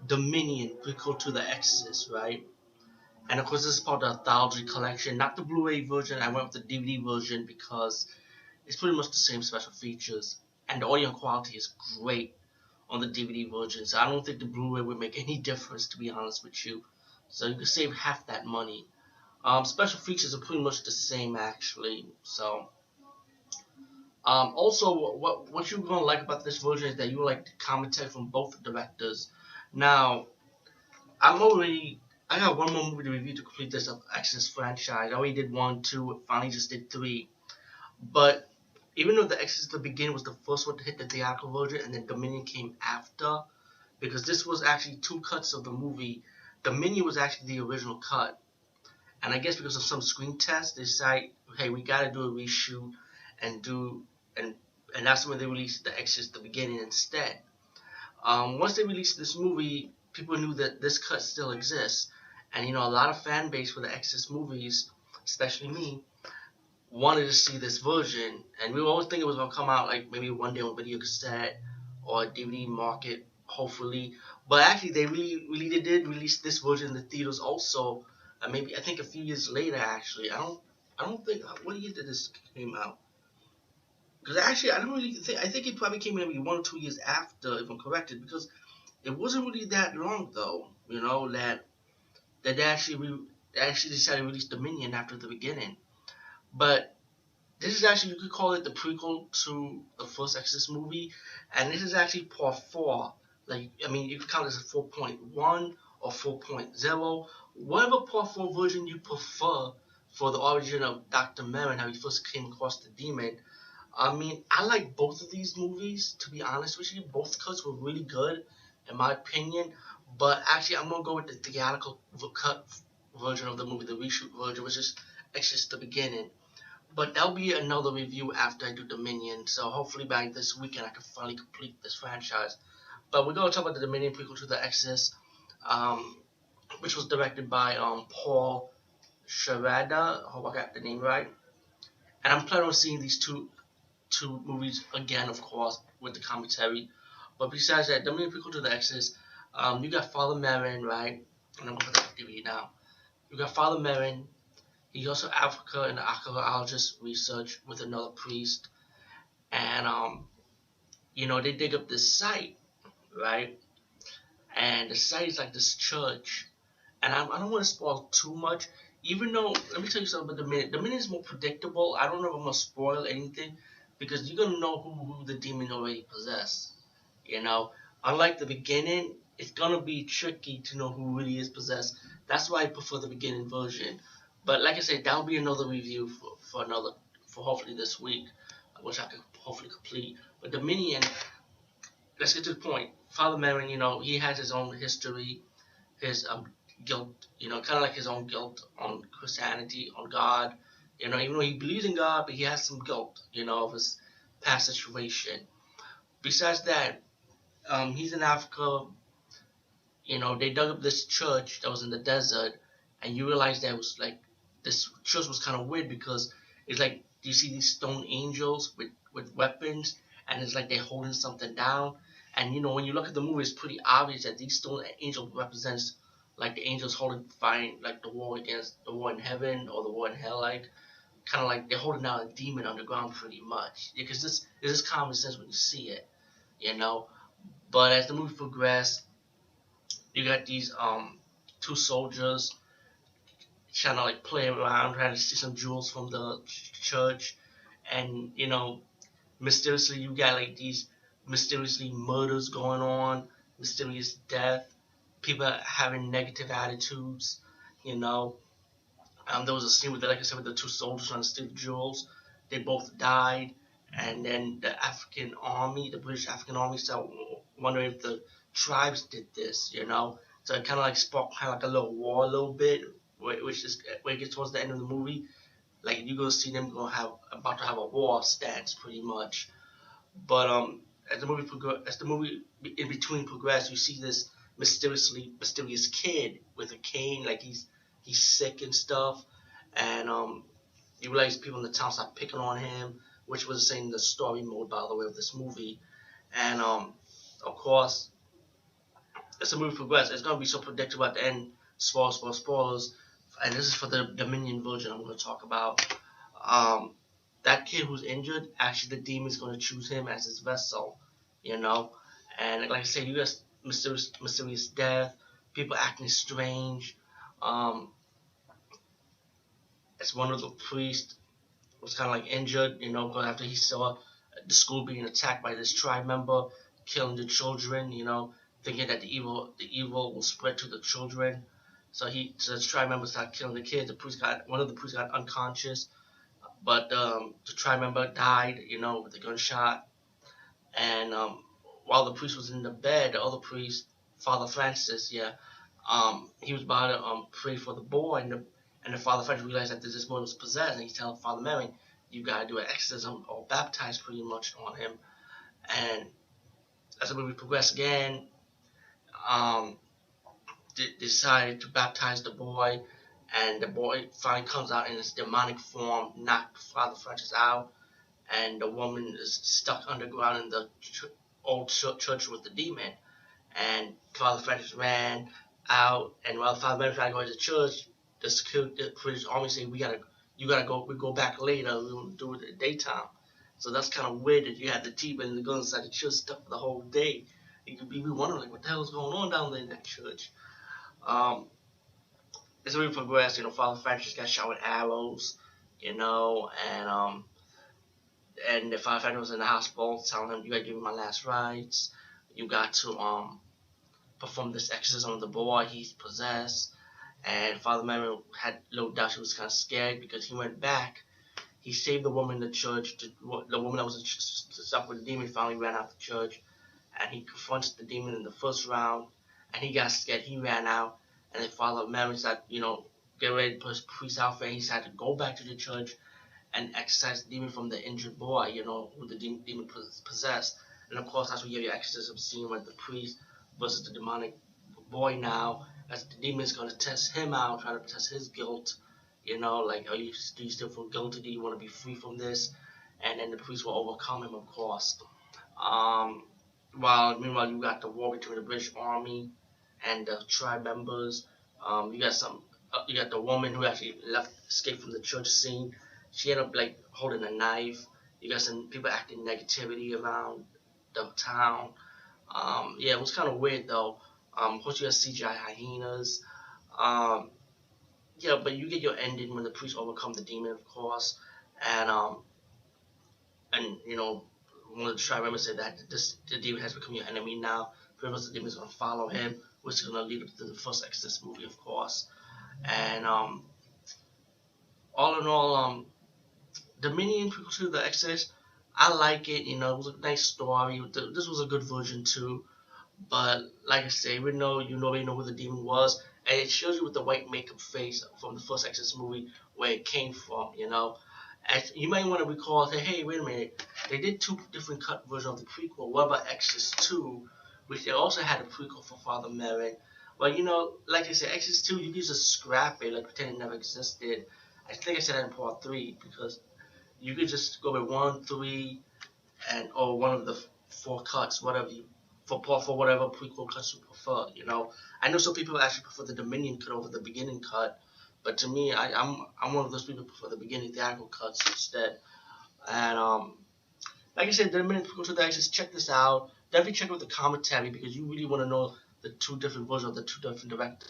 Dominion, prequel to The Exorcist, right? And of course, this is part of the anthology collection, not the Blu-ray version. I went with the DVD version because it's pretty much the same special features, and the audio quality is great on the DVD version. So I don't think the Blu-ray would make any difference, to be honest with you. So you can save half that money. Special features are pretty much the same, actually. So also, what you're gonna like about this version is that you like the commentary from both directors. Now, I got one more movie to review to complete this Exorcist franchise. I already did 1, 2, finally just did 3. But even though The Exorcist The Beginning was the first one to hit the theatrical version, and then Dominion came after, because this was actually 2 cuts of the movie. Dominion was actually the original cut, and I guess because of some screen tests, they decided, hey, we gotta do a reshoot and that's when they released The Exorcist The Beginning instead. Once they released this movie, people knew that this cut still exists, and a lot of fan base for the Exorcist movies, especially me, wanted to see this version, and we were always thinking it was gonna come out like maybe one day on video cassette or DVD market, hopefully. But actually, they really did release this version in the theaters also. Maybe I think a few years later. Actually, I don't think what year did this came out? Because actually, I don't really think. I think it probably came in maybe 1 or 2 years after, if I'm corrected, because it wasn't really that long though. That they actually decided to release Dominion after the beginning. But this is actually, you could call it the prequel to the first Exorcist movie, and this is actually part 4. You could count this as 4.1 or 4.0, whatever part 4 version you prefer for the origin of Dr. Merrin, how he first came across the demon. I like both of these movies, to be honest with you. Both cuts were really good, in my opinion. But actually, I'm going to go with the theatrical cut version of the movie, the reshoot version, which is Exorcist The Beginning. But that'll be another review after I do Dominion. So hopefully by this weekend I can finally complete this franchise. But we're going to talk about the Dominion prequel to The Exorcist, which was directed by Paul Schrader. I hope I got the name right. And I'm planning on seeing these two movies again, of course, with the commentary. But besides that, Dominion prequel to The Exorcist, you got Father Merrin, right? And I'm going to put that on DVD now. You got Father Merrin. He's also Africa in the archaeologist research with another priest. And, they dig up this site, right? And the site is like this church. And I don't want to spoil too much, even though, let me tell you something about Dominion. Dominion is more predictable. I don't know if I'm going to spoil anything, because you're going to know who the demon already possessed. Unlike the beginning, it's going to be tricky to know who really is possessed. That's why I prefer the beginning version. But like I said, that'll be another review for hopefully this week, which I could hopefully complete. But Dominion, let's get to the point. Father Merrin, he has his own history, his guilt, kind of like his own guilt on Christianity, on God. Even though he believes in God, but he has some guilt, of his past situation. Besides that, he's in Africa. They dug up this church that was in the desert, and you realize that it was like, this church was kind of weird, because it's like you see these stone angels with weapons, and it's like they're holding something down. And when you look at the movie, it's pretty obvious that these stone angels represents like the angels fighting like the war in heaven or the war in hell, like kind of like they're holding down a demon underground pretty much. Because this is common sense when you see it, But as the movie progressed, you got these 2 soldiers trying to like play around, trying to see some jewels from the church, and mysteriously you got like these mysteriously murders going on, mysterious death, people having negative attitudes. There was a scene with, like I said, with the 2 soldiers trying to steal the jewels. They both died, and then the British African army, started wondering if the tribes did this. So it kind of like sparked kind of like a little war a little bit, which is when it gets towards the end of the movie, like you're gonna see them about to have a war stance pretty much. But as the movie in between progressed, you see this mysterious kid with a cane, like he's sick and stuff, and you realize people in the town start picking on him, which was in the story mode, by the way, of this movie. And of course, as the movie progresses, it's gonna be so predictable at the end. Spoilers, spoilers, spoilers. And this is for the Dominion version I'm gonna talk about. Um, that kid who's injured, actually the demon's gonna choose him as his vessel, you know. And like I said, you got mysterious death, people acting strange. Um, as one of the priests was kind of like injured, you know, after he saw the school being attacked by this tribe member, killing the children, you know, thinking that the evil will spread to the children. So the tribe member started killing the kids. One of the priests got unconscious, but the tribe member died, you know, with a gunshot. And while the priest was in the bed, the other priest, Father Francis, yeah, he was about to pray for the boy, and the Father Francis realized that this boy was possessed, and he's telling Father Merrin, you gotta do an exorcism or baptize pretty much on him. And as the movie progressed again, um, decided to baptize the boy, and the boy finally comes out in his demonic form, knocked Father Francis out, and the woman is stuck underground in the old church with the demon. And Father Francis ran out, and while Father Francis tried to go to the church, the police army say, you gotta go, we go back later, we'll do it at daytime. So that's kind of weird that you had the demon and the gun inside the church stuck for the whole day. You could be wondering, like, what the hell is going on down there in that church? Um, as we progressed, you know, Father Francis got shot with arrows, you know, and the Father Francis was in the hospital telling him, you gotta give me my last rites, you got to perform this exorcism on the boy, he's possessed. And Father Merrin had no doubt he was kind of scared because he went back. He saved the woman in the church. The woman that was stuck with the demon finally ran out of the church, and he confronts the demon in the first round. And he got scared. He ran out, and then Father Merrin said, you know, get ready to put his priest outfit. He had to go back to the church and exorcise the demon from the injured boy, you know, who the demon possessed. And of course, that's where you have your exorcism scene with the priest versus the demonic boy now, as the demon is going to test him out, trying to test his guilt. You know, like, do you still feel guilty? Do you want to be free from this? And then the priest will overcome him, of course. Um, meanwhile, you got the war between the British Army and the tribe members. You got the woman who actually escaped from the church scene. She ended up like holding a knife. You got some people acting negativity around the town. Yeah, it was kind of weird though. Of course, you got CGI hyenas. Um, yeah, but you get your ending when the priest overcome the demon, of course, and you know, one of the tribe members said that the demon has become your enemy now. Pretty much the demon is gonna follow him, which is gonna lead up to the first Exorcist movie, of course. And all in all, Dominion Prequel to the Exorcist, I like it. You know, it was a nice story. This was a good version too. But like I say, we know you already know who the demon was, and it shows you with the white makeup face from the first Exorcist movie where it came from. You know, and you might want to recall, say, hey, wait a minute, they did two different cut versions of the prequel. What about Exorcist 2, which they also had a prequel for Father Merrin? Well, you know, like I said, Exorcist 2, you can just scrap it, like pretend it never existed. I think I said that in part 3 because you could just go with 1, 3, or one of the 4 cuts, whatever for whatever prequel cuts you prefer. You know, I know some people actually prefer the Dominion cut over the beginning cut, but to me, I'm one of those people who prefer the beginning theatrical cuts instead. And like I said, the Dominion prequel to that, just check this out. Definitely check out the commentary because you really want to know the two different versions of the two different directors.